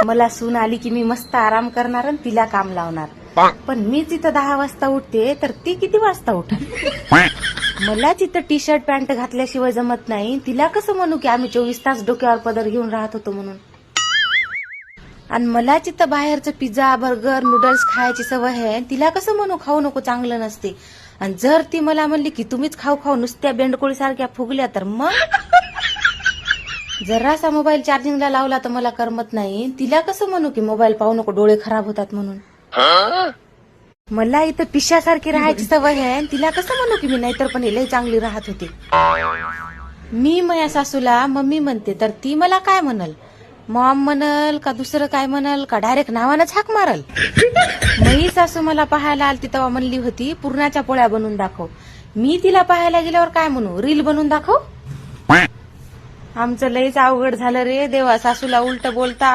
मला सून आली की मी मस्त आराम करणार आणि तिला काम लावणार. पण मीच इथं 10 वाजता उठते तर ती किती वाजता उठणार? मलाच इथं टी शर्ट पॅन्ट घातल्याशिवाय जमत नाही. तिला कसं म्हणू की आम्ही 24 तास डोक्यावर पदर घेऊन राहत होतो म्हणून? आणि मलाच इथं बाहेरचं पिझ्झा बर्गर नूडल्स खायची सवय आहे. तिला कसं म्हणू खाऊ नको चांगलं नसते? आणि जर ती मला म्हणली की तुम्हीच खाऊ खाऊ नुसत्या बेंडकोळी सारख्या फुगल्या तर मग जरासा मोबाईल चार्जिंगला लावला तर मला करमत नाही. तिला कसं म्हणू की मोबाईल पाहू नको डोळे खराब होतात म्हणून? मला इथं पिशासारखी राहायची सवय आहे. तिला कसं म्हणू की मी नाहीतर पण लई चांगली राहत होती? मी माझ्या सासूला मम्मी म्हणते तर ती मला काय म्हणल? मॉम म्हणल का दुसरं काय म्हणल का डायरेक्ट नावानंच हाक मारल? मी सासू मला पाहायला आलती तेव्हा म्हणली होती पुरणाच्या पोळ्या बनवून दाखव. मी तिला पाहायला गेल्यावर काय म्हणू? रील बनवून दाखव? आमचं लईच अवघड झालं रे देवा. सासूला उलट बोलता